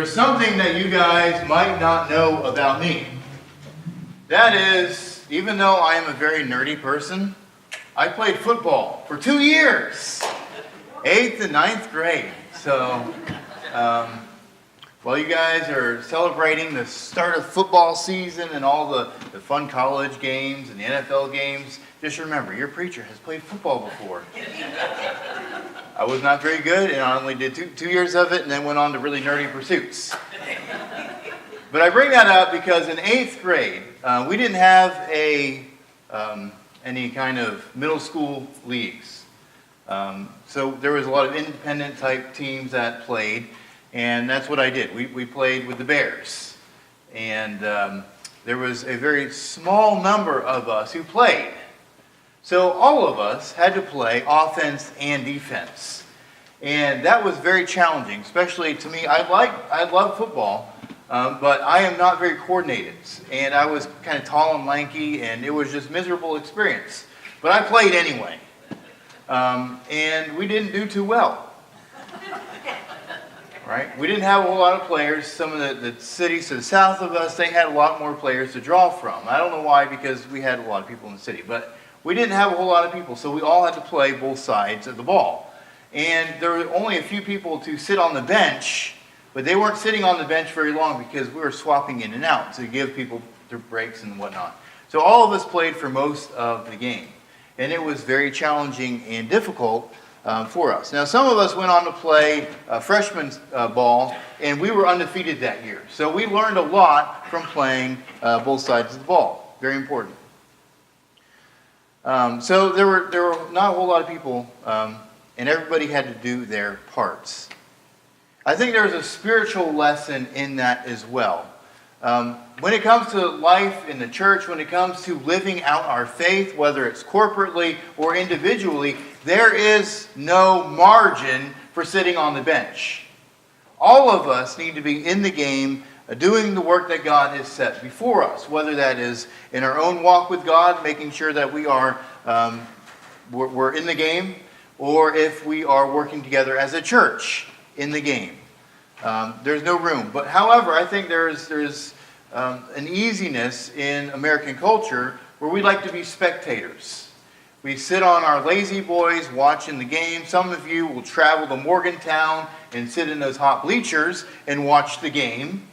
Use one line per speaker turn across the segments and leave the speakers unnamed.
There's something that you guys might not know about me. That is, even though I am a very nerdy person, I played football for 2 years, 8th and 9th grade. So, while you guys are celebrating the start of football season and all the fun college games and the NFL games, just remember, your preacher has played football before. I was not very good, and I only did two years of it and then went on to really nerdy pursuits. But I bring that up because in 8th grade, we didn't have any kind of middle school leagues. So there was a lot of independent type teams that played, and that's what I did. We played with the Bears. And there was a very small number of us who played. So all of us had to play offense and defense. And that was very challenging, especially to me. I love football, but I am not very coordinated. And I was kind of tall and lanky, and it was just a miserable experience. But I played anyway. And we didn't do too well. Right? We didn't have a whole lot of players. Some of the cities to the south of us, they had a lot more players to draw from. I don't know why, because we had a lot of people in the city. But we didn't have a whole lot of people, so we all had to play both sides of the ball. And there were only a few people to sit on the bench, but they weren't sitting on the bench very long because we were swapping in and out to give people their breaks and whatnot. So all of us played for most of the game. And it was very challenging and difficult for us. Now, some of us went on to play freshman ball, and we were undefeated that year. So we learned a lot from playing both sides of the ball. Very important. So there were not a whole lot of people, and everybody had to do their parts. I think there's a spiritual lesson in that as well. When it comes to life in the church, when it comes to living out our faith, whether it's corporately or individually, there is no margin for sitting on the bench. All of us need to be in the game, doing the work that God has set before us, whether that is in our own walk with God, making sure that we are we're in the game, or if we are working together as a church in the game. There's no room. But however, I think there's an easiness in American culture where we like to be spectators. We sit on our lazy boys watching the game. Some of you will travel to Morgantown and sit in those hot bleachers and watch the game.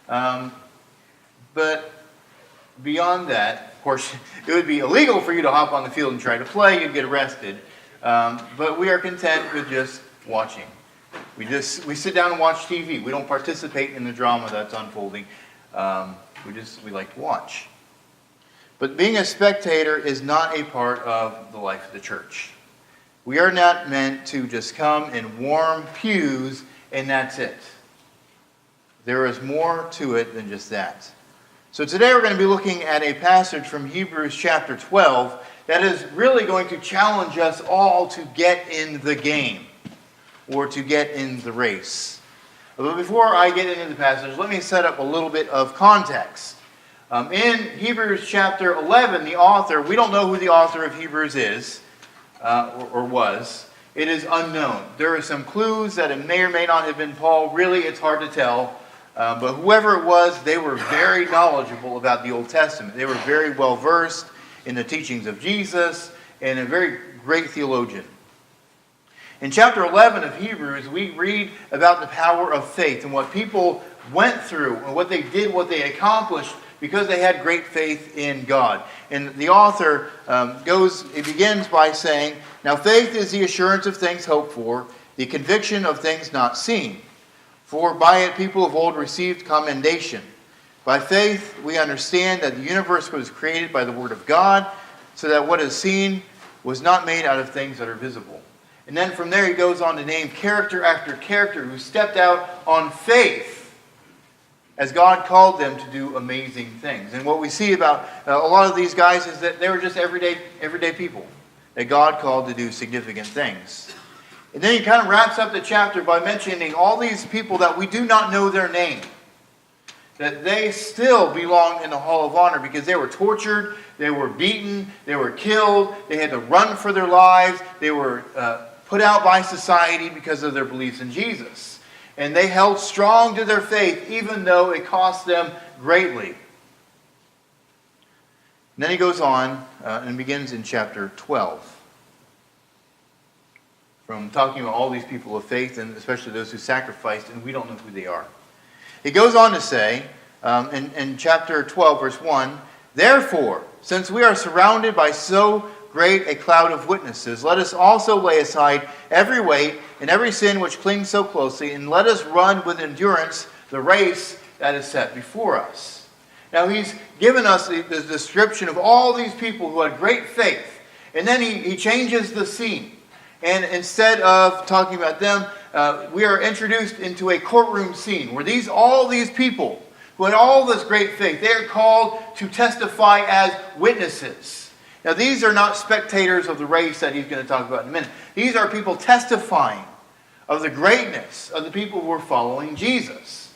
But beyond that, of course, it would be illegal for you to hop on the field and try to play. You'd get arrested. But we are content with just watching. We sit down and watch TV. We don't participate in the drama that's unfolding. We like to watch. But being a spectator is not a part of the life of the church. We are not meant to just come in warm pews and that's it. There is more to it than just that. So today we're going to be looking at a passage from Hebrews chapter 12 that is really going to challenge us all to get in the game or to get in the race. But before I get into the passage, let me set up a little bit of context. In Hebrews chapter 11, the author, we don't know who the author of Hebrews is or was. It is unknown. There are some clues that it may or may not have been Paul. Really, it's hard to tell. But whoever it was, they were very knowledgeable about the Old Testament. They were very well versed in the teachings of Jesus and a very great theologian. In chapter 11 of Hebrews, we read about the power of faith and what people went through and what they did, what they accomplished because they had great faith in God. And the author begins by saying, "Now faith is the assurance of things hoped for, the conviction of things not seen. For by it people of old received commendation. By faith we understand that the universe was created by the word of God, so that what is seen was not made out of things that are visible." And then from there he goes on to name character after character who stepped out on faith as God called them to do amazing things. And what we see about a lot of these guys is that they were just everyday people that God called to do significant things. And then he kind of wraps up the chapter by mentioning all these people that we do not know their name. That they still belong in the Hall of Honor because they were tortured, they were beaten, they were killed, they had to run for their lives, they were put out by society because of their beliefs in Jesus. And they held strong to their faith, even though it cost them greatly. And then he goes on and begins in chapter 12. From talking about all these people of faith, and especially those who sacrificed, and we don't know who they are. He goes on to say, in chapter 12, verse 1, "Therefore, since we are surrounded by so great a cloud of witnesses, let us also lay aside every weight and every sin which clings so closely, and let us run with endurance the race that is set before us." Now he's given us the description of all these people who had great faith, and then he changes the scene. And instead of talking about them, we are introduced into a courtroom scene where all these people who had all this great faith, they are called to testify as witnesses. Now, these are not spectators of the race that he's going to talk about in a minute. These are people testifying of the greatness of the people who are following Jesus.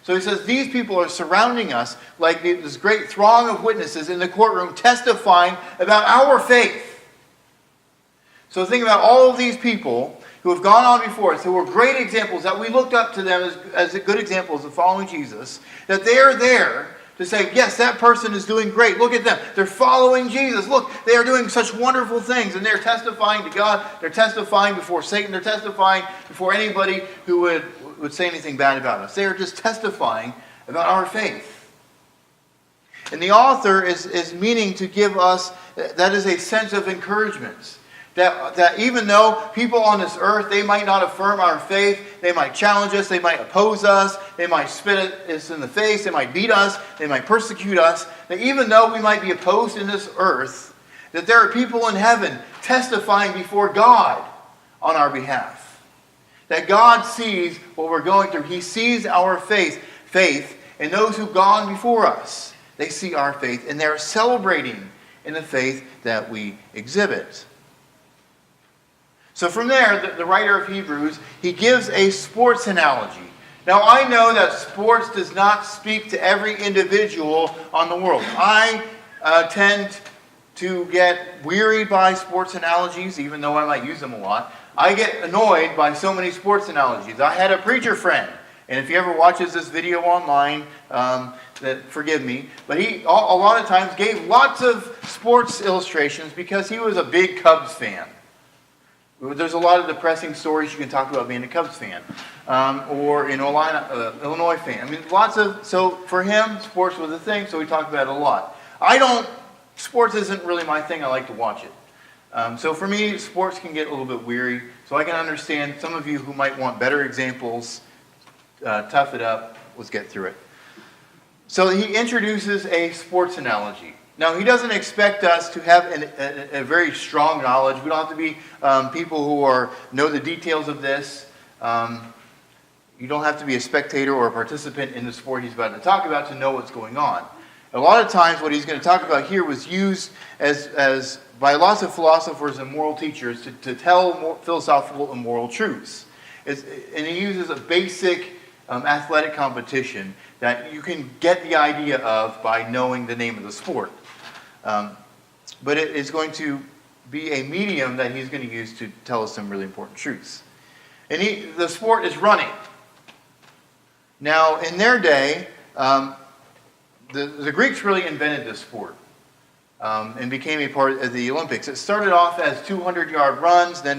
So he says these people are surrounding us like this great throng of witnesses in the courtroom testifying about our faith. So think about all of these people who have gone on before us, who were great examples, that we looked up to them as good examples of following Jesus, that they are there to say, yes, that person is doing great. Look at them. They're following Jesus. Look, they are doing such wonderful things, and they're testifying to God. They're testifying before Satan. They're testifying before anybody who would say anything bad about us. They are just testifying about our faith. And the author is meaning to give us, that is a sense of encouragement. That even though people on this earth, they might not affirm our faith, they might challenge us, they might oppose us, they might spit at us in the face, they might beat us, they might persecute us, that even though we might be opposed in this earth, that there are people in heaven testifying before God on our behalf. That God sees what we're going through. He sees our faith, and those who've gone before us, they see our faith, and they're celebrating in the faith that we exhibit. So from there, the writer of Hebrews, he gives a sports analogy. Now, I know that sports does not speak to every individual on the world. I tend to get wearied by sports analogies, even though I might use them a lot. I get annoyed by so many sports analogies. I had a preacher friend, and if he ever watches this video online, forgive me, but he a lot of times gave lots of sports illustrations because he was a big Cubs fan. There's a lot of depressing stories you can talk about being a Cubs fan, or an Illinois fan. I mean, so for him, sports was a thing, so we talked about it a lot. Sports isn't really my thing. I like to watch it. So for me, sports can get a little bit weary, so I can understand some of you who might want better examples. Tough it up. Let's get through it. So he introduces a sports analogy. Now, he doesn't expect us to have a very strong knowledge. We don't have to be people who know the details of this. You don't have to be a spectator or a participant in the sport he's about to talk about to know what's going on. A lot of times what he's going to talk about here was used as by lots of philosophers and moral teachers to tell philosophical and moral truths. And he uses a basic athletic competition that you can get the idea of by knowing the name of the sport. But it is going to be a medium that he's going to use to tell us some really important truths. And the sport is running. Now, in their day, the Greeks really invented this sport and became a part of the Olympics. It started off as 200-yard runs, then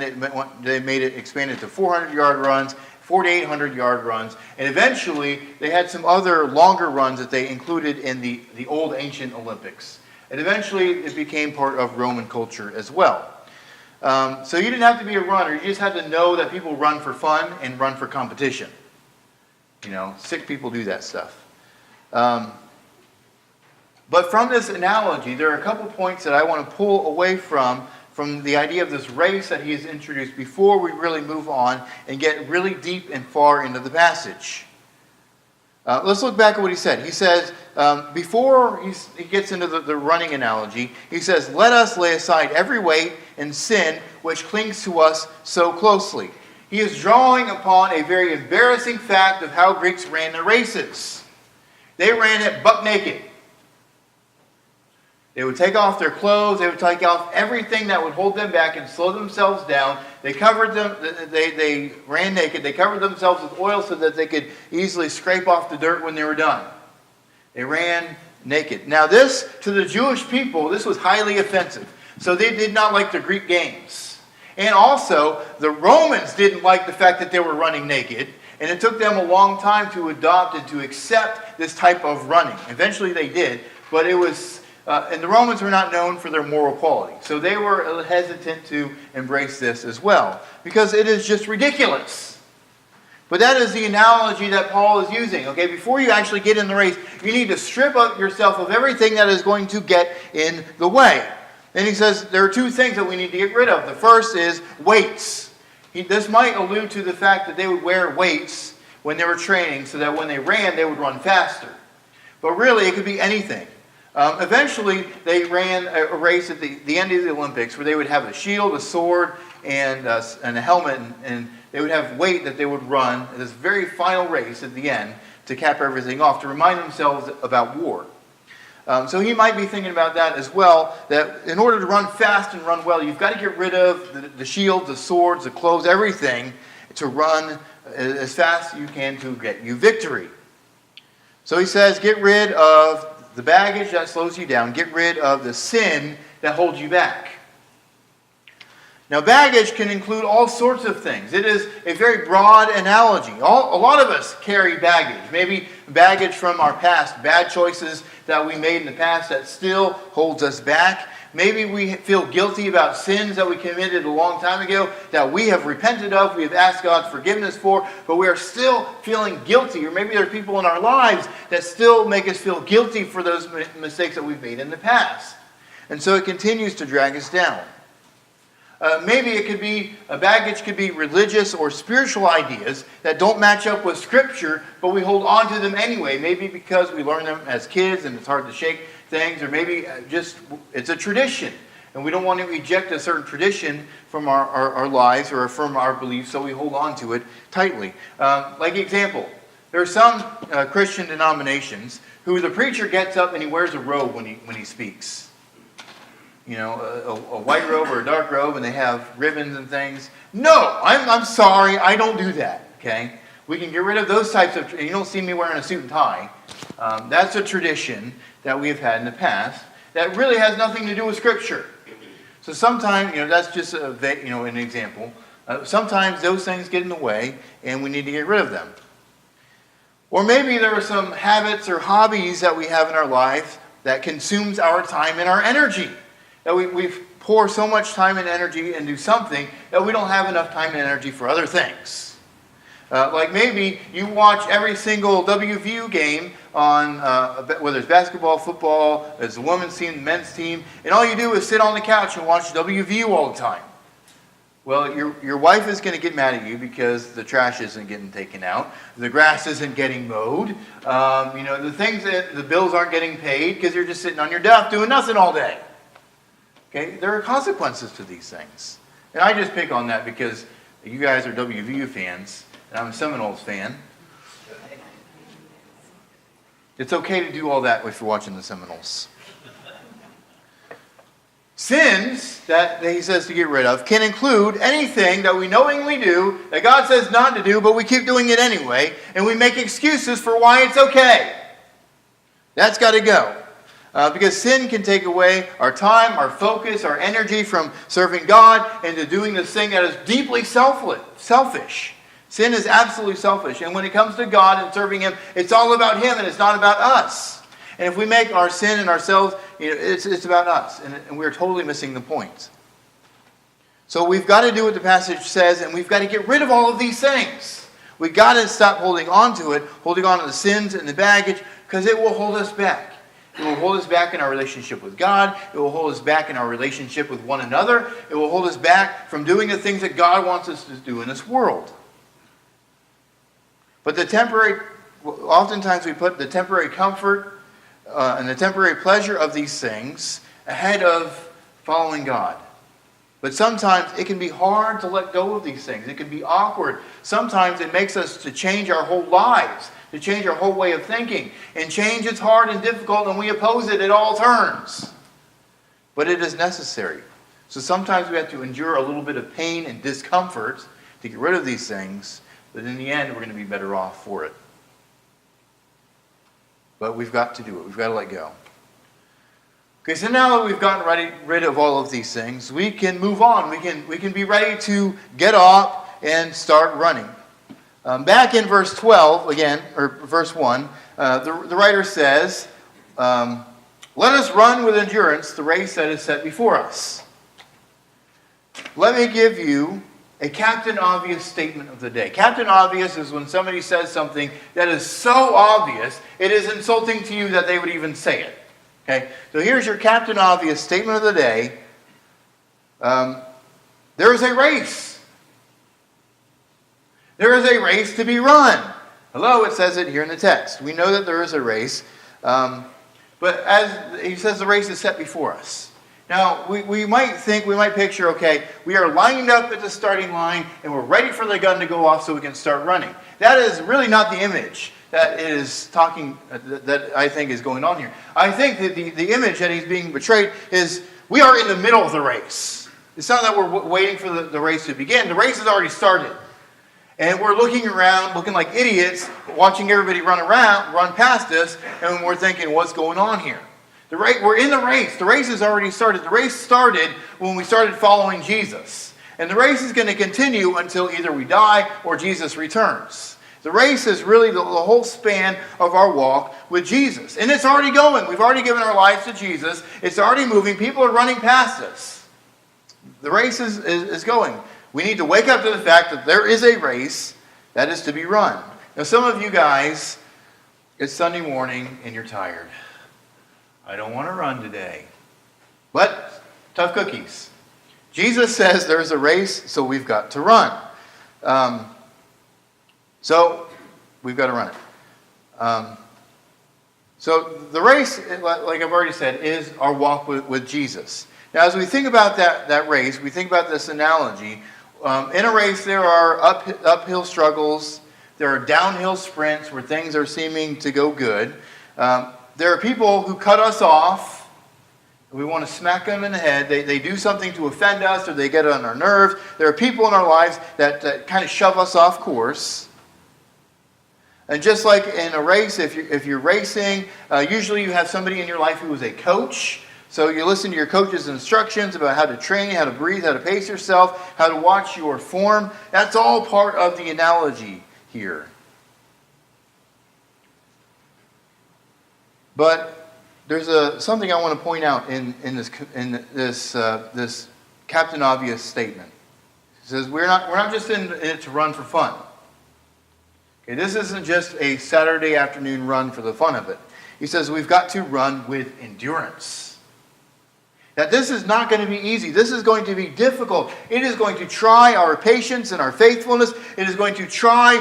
they made it expanded to 400-yard runs, 4,800-yard runs, and eventually they had some other longer runs that they included in the old ancient Olympics. And eventually it became part of Roman culture as well. So you didn't have to be a runner. You just had to know that people run for fun and run for competition. You know, sick people do that stuff. But from this analogy, there are a couple points that I want to pull away from the idea of this race that he has introduced before we really move on and get really deep and far into the passage. Let's look back at what he said. He says, before he gets into the running analogy, he says, let us lay aside every weight and sin which clings to us so closely. He is drawing upon a very embarrassing fact of how Greeks ran their races. They ran it buck naked. They would take off their clothes. They would take off everything that would hold them back and slow themselves down. They covered them. They ran naked. They covered themselves with oil so that they could easily scrape off the dirt when they were done. They ran naked. Now this, to the Jewish people, this was highly offensive. So they did not like the Greek games. And also, the Romans didn't like the fact that they were running naked. And it took them a long time to adopt and to accept this type of running. Eventually they did, but it was... and the Romans were not known for their moral quality. So they were hesitant to embrace this as well. Because it is just ridiculous. But that is the analogy that Paul is using. Okay, before you actually get in the race, you need to strip up yourself of everything that is going to get in the way. And he says there are two things that we need to get rid of. The first is weights. This might allude to the fact that they would wear weights when they were training so that when they ran, they would run faster. But really, it could be anything. Eventually, they ran a race at the end of the Olympics where they would have a shield, a sword, and a helmet, and they would have weight that they would run in this very final race at the end to cap everything off, to remind themselves about war. So he might be thinking about that as well, that in order to run fast and run well, you've got to get rid of the shields, the swords, the clothes, everything to run as fast as you can to get you victory. So he says, get rid of the baggage that slows you down. Get rid of the sin that holds you back. Now, baggage can include all sorts of things. It is a very broad analogy. A lot of us carry baggage. Maybe baggage from our past, bad choices that we made in the past that still holds us back. Maybe we feel guilty about sins that we committed a long time ago that we have repented of, we have asked God's forgiveness for, but we are still feeling guilty. Or maybe there are people in our lives that still make us feel guilty for those mistakes that we've made in the past. And so it continues to drag us down. Maybe it could be, baggage could be religious or spiritual ideas that don't match up with Scripture, but we hold on to them anyway. Maybe because we learned them as kids and it's hard to shake things, or maybe just it's a tradition. And we don't want to reject a certain tradition from our lives or from our beliefs, so we hold on to it tightly. Like example, there are some Christian denominations who the preacher gets up and he wears a robe when he speaks. You know, a white robe or a dark robe, and they have ribbons and things. No, I'm sorry, I don't do that, okay? We can get rid of those types of... You don't see me wearing a suit and tie. That's a tradition that we have had in the past that really has nothing to do with Scripture. So sometimes, that's just an example. Sometimes those things get in the way, and we need to get rid of them. Or maybe there are some habits or hobbies that we have in our life that consumes our time and our energy. That we pour so much time and energy into something that we don't have enough time and energy for other things. Like maybe you watch every single WVU game on, whether it's basketball, football, it's the women's team, the men's team, and all you do is sit on the couch and watch WVU all the time. Well, your wife is going to get mad at you because the trash isn't getting taken out, the grass isn't getting mowed, the things that the bills aren't getting paid because you're just sitting on your duff doing nothing all day. Okay, there are consequences to these things. And I just pick on that because you guys are WVU fans, and I'm a Seminoles fan. It's okay to do all that if you're watching the Seminoles. Sins that he says to get rid of can include anything that we knowingly do, that God says not to do, but we keep doing it anyway, and we make excuses for why it's okay. That's got to go. Because sin can take away our time, our focus, our energy from serving God into doing this thing that is deeply selfish. Sin is absolutely selfish. And when it comes to God and serving Him, it's all about Him and it's not about us. And if we make our sin and ourselves, it's about us. And we're totally missing the point. So we've got to do what the passage says, and we've got to get rid of all of these things. We've got to stop holding on to it, holding on to the sins and the baggage, because it will hold us back. It will hold us back in our relationship with God. It will hold us back in our relationship with one another. It will hold us back from doing the things that God wants us to do in this world. But oftentimes we put the temporary comfort and the temporary pleasure of these things ahead of following God. But sometimes it can be hard to let go of these things. It can be awkward. Sometimes it makes us to change our whole lives, to change our whole way of thinking. And change is hard and difficult, and we oppose it at all turns. but it is necessary. So sometimes we have to endure a little bit of pain and discomfort to get rid of these things, but in the end, we're going to be better off for it. But we've got to do it. We've got to let go. Okay, so now that we've gotten rid of all of these things, we can move on. We can be ready to get up and start running. Back in verse 12, again, or verse 1, the writer says, let us run with endurance the race that is set before us. Let me give you a Captain Obvious statement of the day. Captain Obvious is when somebody says something that is so obvious, it is insulting to you that they would even say it. Okay, so here's your Captain Obvious statement of the day. There is a race. There is a race to be run. Hello, it says it here in the text. We know that there is a race. But as he says, the race is set before us. Now, we might picture, okay, we are lined up at the starting line and we're ready for the gun to go off so we can start running. That is really not the image that I think is going on here. I think that the image that he's being portrayed is we are in the middle of the race. It's not that we're waiting for the race to begin. The race has already started. And we're looking around, looking like idiots, watching everybody run past us, and we're thinking, what's going on here? We're in the race. The race has already started. The race started when we started following Jesus. And the race is going to continue until either we die or Jesus returns. The race is really the whole span of our walk with Jesus. And it's already going. We've already given our lives to Jesus. It's already moving. People are running past us. The race is going. We need to wake up to the fact that there is a race that is to be run. Now, some of you guys, it's Sunday morning and you're tired. I don't want to run today. But, tough cookies. Jesus says there's a race, so we've got to run. So, we've got to run it. So, the race, like I've already said, is our walk with Jesus. Now, as we think about that race, we think about this analogy. In a race, there are uphill struggles. There are downhill sprints where things are seeming to go good. There are people who cut us off. We want to smack them in the head. They do something to offend us or they get on our nerves. There are people in our lives that kind of shove us off course. And just like in a race, if you're racing, usually you have somebody in your life who is a coach. So you listen to your coach's instructions about how to train, how to breathe, how to pace yourself, how to watch your form. That's all part of the analogy here. But there's something I want to point out in this Captain Obvious statement. It says we're not just in it to run for fun. Okay, this isn't just a Saturday afternoon run for the fun of it. He says we've got to run with endurance. That this is not going to be easy. This is going to be difficult. It is going to try our patience and our faithfulness. It is going to try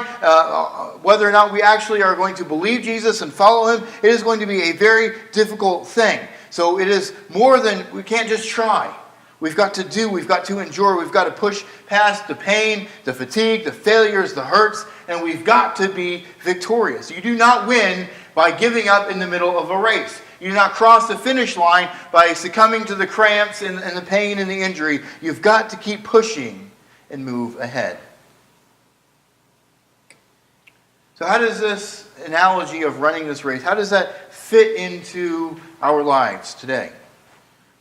whether or not we actually are going to believe Jesus and follow him. It is going to be a very difficult thing. So it is more than, we can't just try. We've got to endure, we've got to push past the pain, the fatigue, the failures, the hurts, and we've got to be victorious. You do not win by giving up in the middle of a race. You do not cross the finish line by succumbing to the cramps and the pain and the injury. You've got to keep pushing and move ahead. So how does this analogy of running this race, how does that fit into our lives today?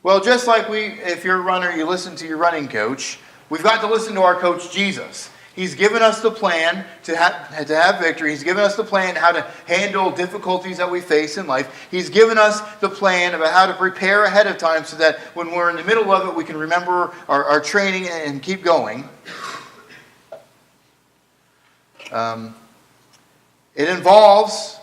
Well, just like if you're a runner, you listen to your running coach, we've got to listen to our coach, Jesus. He's given us the plan to have victory. He's given us the plan how to handle difficulties that we face in life. He's given us the plan about how to prepare ahead of time so that when we're in the middle of it, we can remember our training and keep going. It involves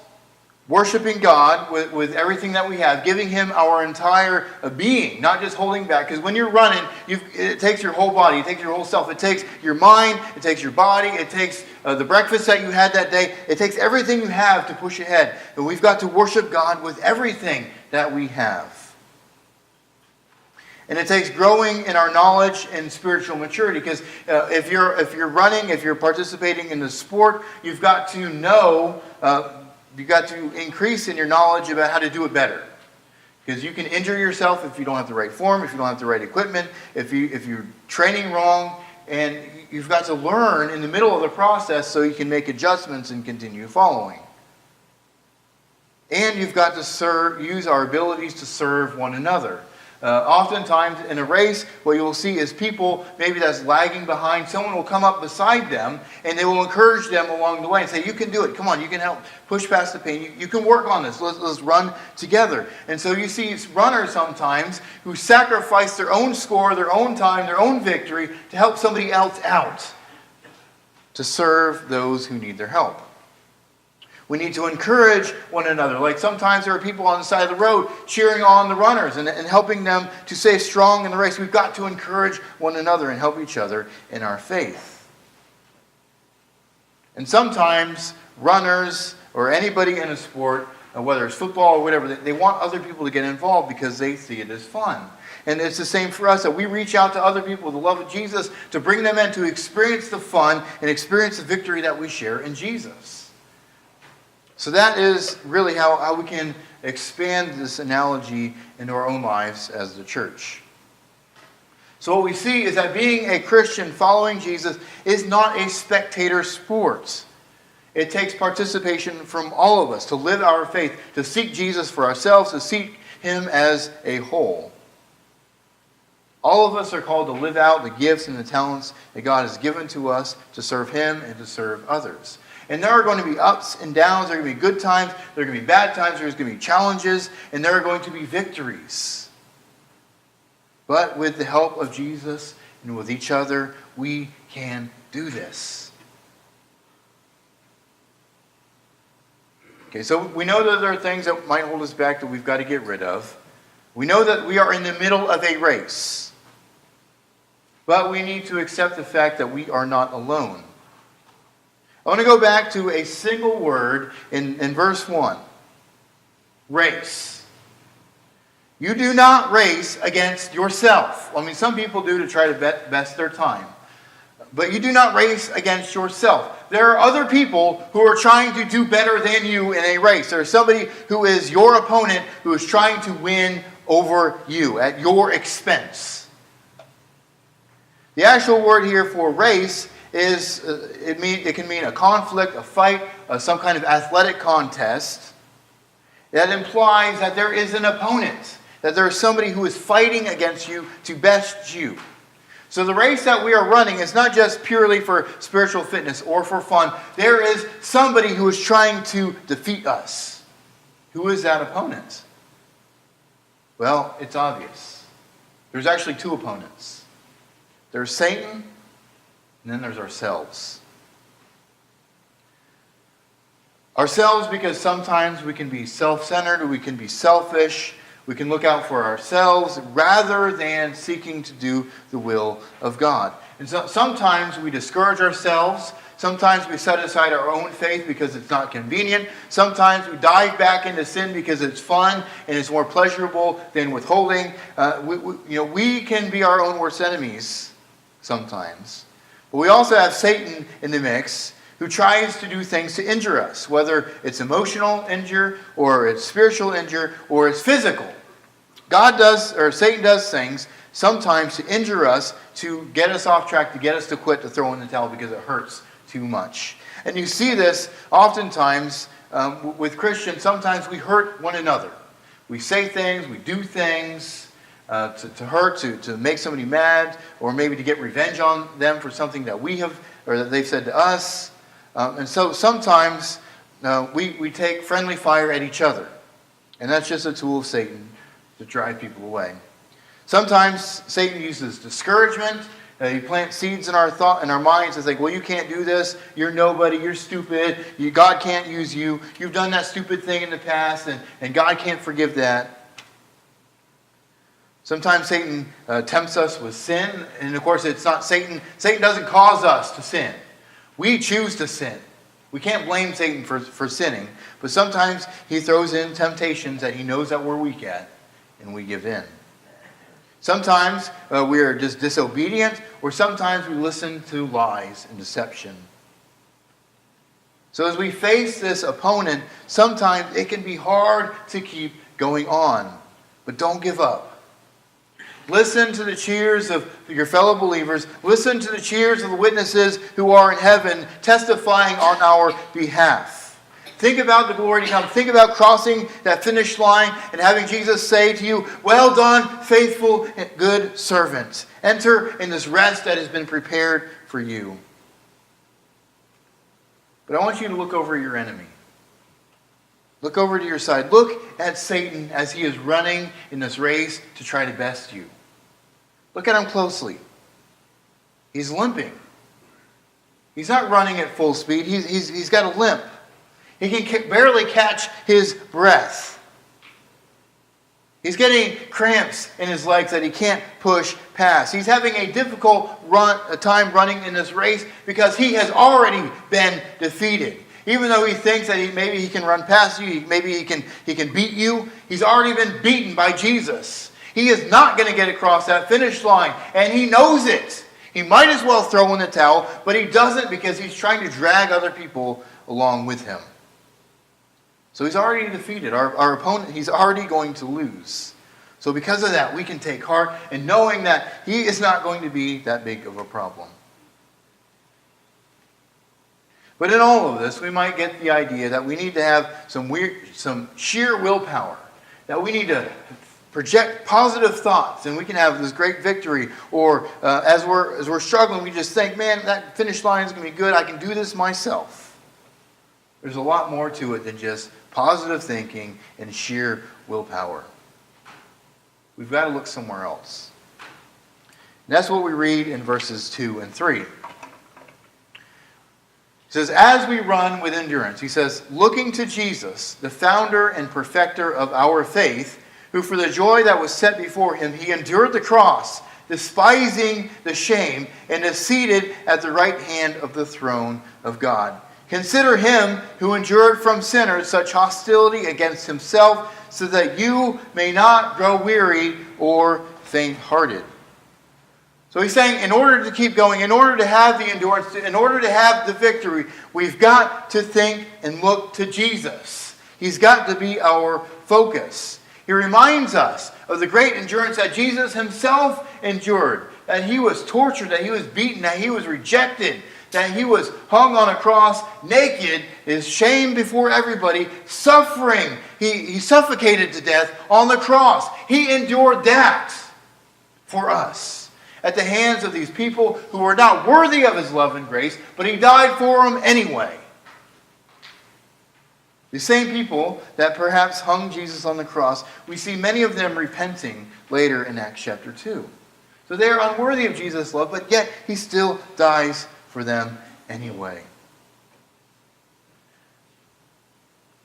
worshiping God with everything that we have, giving him our entire being, not just holding back. Because when you're running, it takes your whole body, it takes your whole self. It takes your mind, it takes your body, it takes the breakfast that you had that day. It takes everything you have to push ahead. And we've got to worship God with everything that we have. And it takes growing in our knowledge and spiritual maturity. Because if you're running, if you're participating in the sport, you've got to know... You've got to increase in your knowledge about how to do it better. Because you can injure yourself if you don't have the right form, if you don't have the right equipment, if you're training wrong, and you've got to learn in the middle of the process so you can make adjustments and continue following. And you've got to use our abilities to serve one another. Oftentimes in a race, what you'll see is people maybe that's lagging behind, someone will come up beside them and they will encourage them along the way and say, you can do it, come on, you can help push past the pain, you can work on this, let's run together. And so you see runners sometimes who sacrifice their own score, their own time, their own victory to help somebody else out, to serve those who need their help. We need to encourage one another. Like sometimes there are people on the side of the road cheering on the runners and helping them to stay strong in the race. We've got to encourage one another and help each other in our faith. And sometimes runners or anybody in a sport, whether it's football or whatever, they want other people to get involved because they see it as fun. And it's the same for us, that we reach out to other people with the love of Jesus to bring them in to experience the fun and experience the victory that we share in Jesus. So that is really how we can expand this analogy into our own lives as the church. So what we see is that being a Christian following Jesus is not a spectator sport. It takes participation from all of us to live our faith, to seek Jesus for ourselves, to seek Him as a whole. All of us are called to live out the gifts and the talents that God has given to us to serve Him and to serve others. And there are going to be ups and downs. There are going to be good times. There are going to be bad times. There's going to be challenges. And there are going to be victories. But with the help of Jesus and with each other, we can do this. Okay, so we know that there are things that might hold us back that we've got to get rid of. We know that we are in the middle of a race. But we need to accept the fact that we are not alone. I want to go back to a single word in verse 1. Race. You do not race against yourself. I mean, some people do to try to best their time. But you do not race against yourself. There are other people who are trying to do better than you in a race. There's somebody who is your opponent who is trying to win over you at your expense. The actual word here for race is it can mean a conflict, a fight, some kind of athletic contest that implies that there is an opponent, that there is somebody who is fighting against you to best you. So the race that we are running is not just purely for spiritual fitness or for fun. There is somebody who is trying to defeat us. Who is that opponent? Well, it's obvious. There's actually two opponents. There's Satan, and then there's ourselves. Ourselves because sometimes we can be self-centered, or we can be selfish, we can look out for ourselves rather than seeking to do the will of God. And so sometimes we discourage ourselves, sometimes we set aside our own faith because it's not convenient, sometimes we dive back into sin because it's fun and it's more pleasurable than withholding. We can be our own worst enemies sometimes. But we also have Satan in the mix who tries to do things to injure us, whether it's emotional injure, or it's spiritual injure, or it's physical. Satan does things sometimes to injure us, to get us off track, to get us to quit, to throw in the towel because it hurts too much. And you see this oftentimes with Christians. Sometimes we hurt one another. We say things, we do things to hurt, to make somebody mad, or maybe to get revenge on them for something that we have, or that they've said to us. And so sometimes we take friendly fire at each other. And that's just a tool of Satan to drive people away. Sometimes Satan uses discouragement. He plants seeds in our minds. It's like, well, you can't do this. You're nobody. You're stupid. God can't use you. You've done that stupid thing in the past, and God can't forgive that. Sometimes Satan tempts us with sin. And of course, it's not Satan. Satan doesn't cause us to sin. We choose to sin. We can't blame Satan for sinning. But sometimes he throws in temptations that he knows that we're weak at, and we give in. Sometimes we are just disobedient, or sometimes we listen to lies and deception. So as we face this opponent, sometimes it can be hard to keep going on. but don't give up. Listen to the cheers of your fellow believers. Listen to the cheers of the witnesses who are in heaven testifying on our behalf. Think about the glory to come. Think about crossing that finish line and having Jesus say to you, "Well done, faithful and good servant. Enter in this rest that has been prepared for you." But I want you to look over your enemy. Look over to your side. Look at Satan as he is running in this race to try to best you. Look at him closely. He's limping. He's not running at full speed. He's got a limp. He can barely catch his breath. He's getting cramps in his legs that he can't push past. He's having a difficult time running in this race because he has already been defeated. Even though he thinks that maybe he can run past you, maybe he can beat you, he's already been beaten by Jesus. He is not going to get across that finish line, and he knows it. He might as well throw in the towel, but he doesn't because he's trying to drag other people along with him. So he's already defeated. Our opponent, he's already going to lose. So because of that, we can take heart in knowing that he is not going to be that big of a problem. But in all of this, we might get the idea that we need to have some sheer willpower. That we need to project positive thoughts, and we can have this great victory. Or as we're struggling, we just think, man, that finish line is going to be good. I can do this myself. There's a lot more to it than just positive thinking and sheer willpower. We've got to look somewhere else. And that's what we read in verses 2 and 3. It says, as we run with endurance, he says, looking to Jesus, the founder and perfecter of our faith, who for the joy that was set before him, he endured the cross, despising the shame, and is seated at the right hand of the throne of God. Consider him who endured from sinners such hostility against himself, so that you may not grow weary or faint-hearted. So he's saying in order to keep going, in order to have the endurance, in order to have the victory, we've got to think and look to Jesus. He's got to be our focus. He reminds us of the great endurance that Jesus himself endured, that he was tortured, that he was beaten, that he was rejected, that he was hung on a cross naked, is shamed before everybody, suffering. He suffocated to death on the cross. He endured that for us at the hands of these people who were not worthy of his love and grace, but he died for them anyway. The same people that perhaps hung Jesus on the cross, we see many of them repenting later in Acts chapter 2. So they are unworthy of Jesus' love, but yet he still dies for them anyway.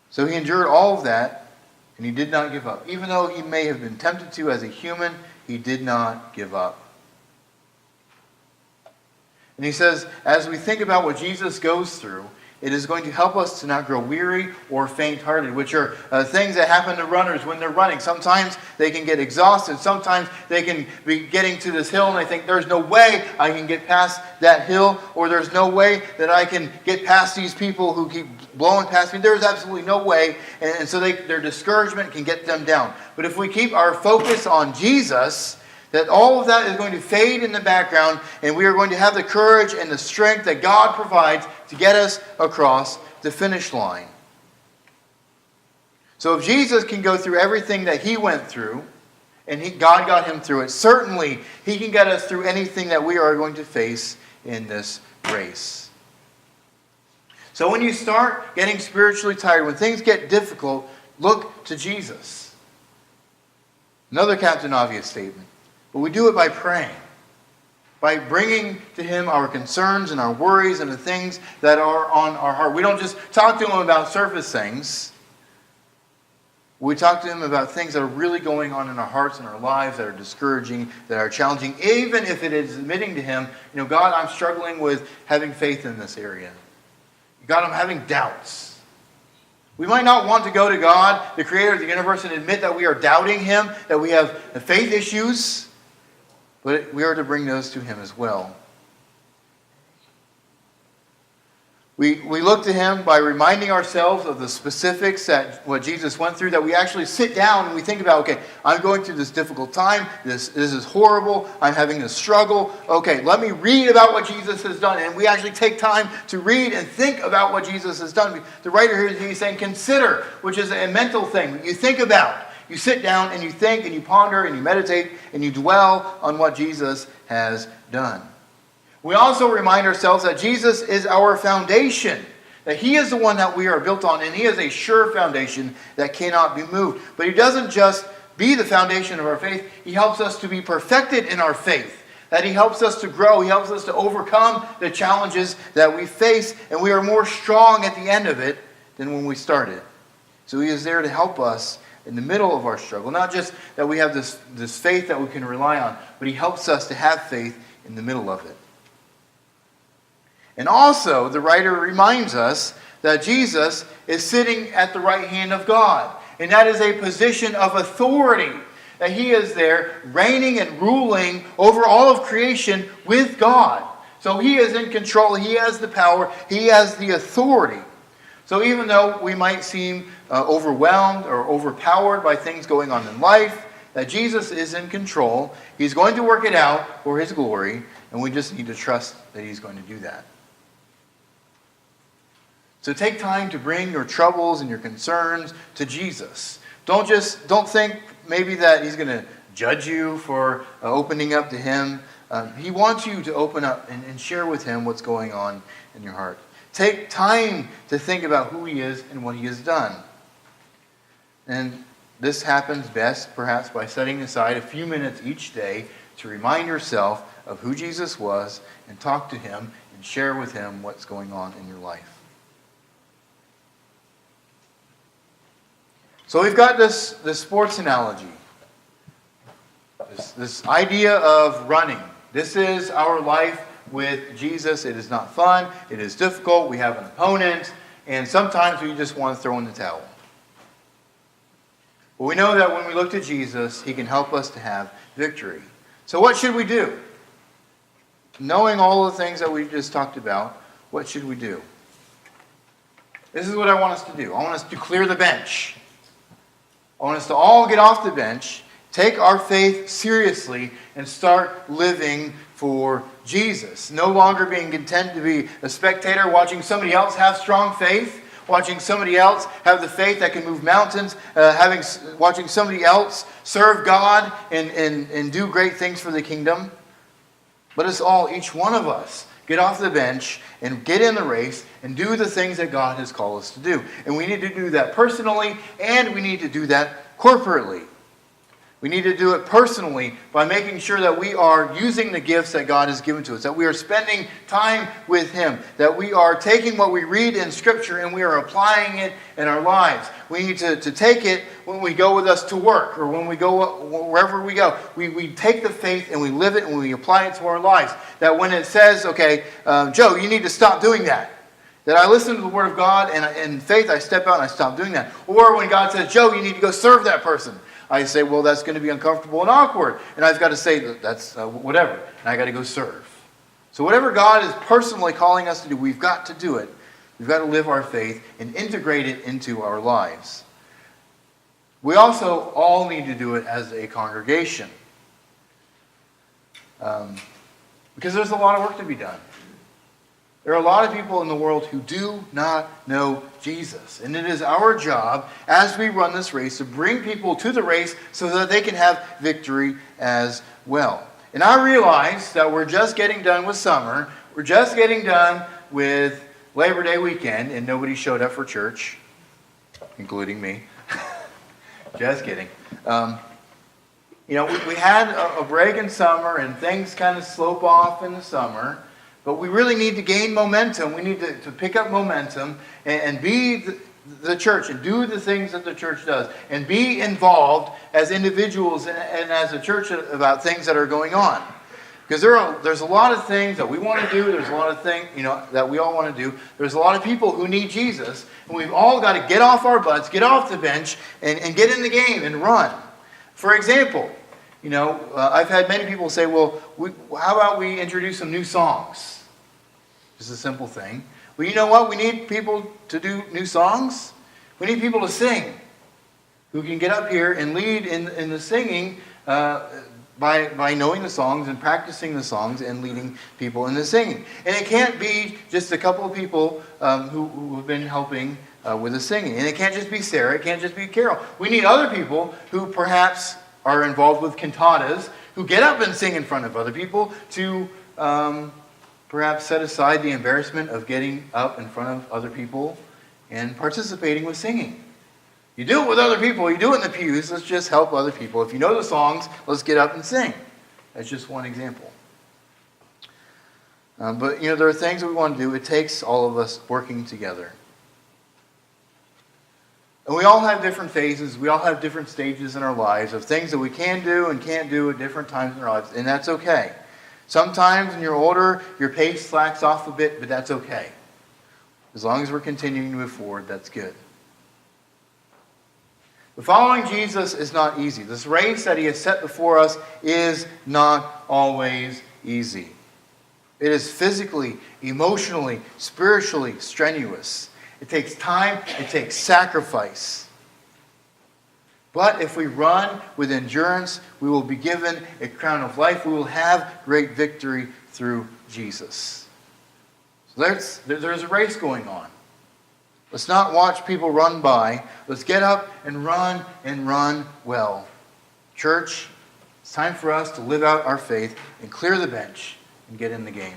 So he endured all of that, and he did not give up. Even though he may have been tempted to as a human, he did not give up. And he says, as we think about what Jesus goes through, it is going to help us to not grow weary or faint-hearted, which are things that happen to runners when they're running. Sometimes they can get exhausted. Sometimes they can be getting to this hill and they think, there's no way I can get past that hill, or there's no way that I can get past these people who keep blowing past me. There's absolutely no way. And so their discouragement can get them down. But if we keep our focus on Jesus, that all of that is going to fade in the background, and we are going to have the courage and the strength that God provides to get us across the finish line. So if Jesus can go through everything that he went through, and God got him through it, certainly he can get us through anything that we are going to face in this race. So when you start getting spiritually tired, when things get difficult, look to Jesus. Another Captain Obvious statement. But we do it by praying, by bringing to him our concerns and our worries and the things that are on our heart. We don't just talk to him about surface things. We talk to him about things that are really going on in our hearts and our lives, that are discouraging, that are challenging, even if it is admitting to him, God, I'm struggling with having faith in this area. God, I'm having doubts. We might not want to go to God, the creator of the universe, and admit that we are doubting him, that we have faith issues. But we are to bring those to him as well. We look to him by reminding ourselves of the specifics that what Jesus went through, that we actually sit down and we think about, okay, I'm going through this difficult time. This is horrible. I'm having a struggle. Okay, let me read about what Jesus has done. And we actually take time to read and think about what Jesus has done. The writer here, he's saying consider, which is a mental thing. You think about. You sit down and you think and you ponder and you meditate and you dwell on what Jesus has done. We also remind ourselves that Jesus is our foundation, that he is the one that we are built on, and he is a sure foundation that cannot be moved. But he doesn't just be the foundation of our faith, he helps us to be perfected in our faith, that he helps us to grow, he helps us to overcome the challenges that we face, and we are more strong at the end of it than when we started. So he is there to help us in the middle of our struggle, not just that we have this faith that we can rely on, but he helps us to have faith in the middle of it. And also, the writer reminds us that Jesus is sitting at the right hand of God. And that is a position of authority. That he is there reigning and ruling over all of creation with God. So he is in control. He has the power. He has the authority. So even though we might seem overwhelmed or overpowered by things going on in life, that Jesus is in control. He's going to work it out for his glory. And we just need to trust that he's going to do that. So take time to bring your troubles and your concerns to Jesus. Don't think maybe that he's going to judge you for opening up to him. He wants you to open up and share with him what's going on in your heart. Take time to think about who he is and what he has done. And this happens best perhaps by setting aside a few minutes each day to remind yourself of who Jesus was and talk to him and share with him what's going on in your life. So we've got this sports analogy, this idea of running. This is our life with Jesus. It is not fun. It is difficult. We have an opponent. And sometimes we just want to throw in the towel. But we know that when we look to Jesus, he can help us to have victory. So what should we do? Knowing all the things that we've just talked about, what should we do? This is what I want us to do. I want us to clear the bench. I want us to all get off the bench, take our faith seriously, and start living for Jesus. No longer being content to be a spectator, watching somebody else have strong faith, watching somebody else have the faith that can move mountains, watching somebody else serve God and do great things for the kingdom. But it's all, each one of us, get off the bench and get in the race and do the things that God has called us to do. And we need to do that personally, and we need to do that corporately. We need to do it personally by making sure that we are using the gifts that God has given to us, that we are spending time with him, that we are taking what we read in Scripture and we are applying it in our lives. We need to take it when we go with us to work or when we go wherever we go. We take the faith and we live it and we apply it to our lives. That when it says, okay, Joe, you need to stop doing that. That I listen to the Word of God and in faith I step out and I stop doing that. Or when God says, Joe, you need to go serve that person. I say, well, that's going to be uncomfortable and awkward. And I've got to say, that's whatever. And I've got to go serve. So whatever God is personally calling us to do, we've got to do it. We've got to live our faith and integrate it into our lives. We also all need to do it as a congregation. Because there's a lot of work to be done. There are a lot of people in the world who do not know Jesus. And it is our job, as we run this race, to bring people to the race so that they can have victory as well. And I realize that we're just getting done with summer. We're just getting done with Labor Day weekend, and nobody showed up for church, including me. Just kidding. We had a break in summer, and things kind of slope off in the summer. But we really need to gain momentum. We need to pick up momentum and be the church and do the things that the church does. And be involved as individuals and as a church about things that are going on. Because there's a lot of things that we want to do. There's a lot of things that we all want to do. There's a lot of people who need Jesus. And we've all got to get off our butts, get off the bench, and get in the game and run. For example, I've had many people say, well, how about we introduce some new songs? Just a simple thing. Well, you know what? We need people to do new songs. We need people to sing who can get up here and lead in the singing by knowing the songs and practicing the songs and leading people in the singing. And it can't be just a couple of people who have been helping with the singing. And it can't just be Sarah. It can't just be Carol. We need other people who perhaps are involved with cantatas, who get up and sing in front of other people to perhaps set aside the embarrassment of getting up in front of other people and participating with singing. You do it with other people. You do it in the pews. Let's just help other people. If you know the songs, let's get up and sing. That's just one example. But, there are things that we want to do. It takes all of us working together. And we all have different phases. We all have different stages in our lives of things that we can do and can't do at different times in our lives. And that's okay. Sometimes when you're older, your pace slacks off a bit, but that's okay. As long as we're continuing to move forward, that's good. But following Jesus is not easy. This race that he has set before us is not always easy. It is physically, emotionally, spiritually strenuous. It takes time. It takes sacrifice. But if we run with endurance, we will be given a crown of life. We will have great victory through Jesus. So there's a race going on. Let's not watch people run by. Let's get up and run well. Church, it's time for us to live out our faith and clear the bench and get in the game.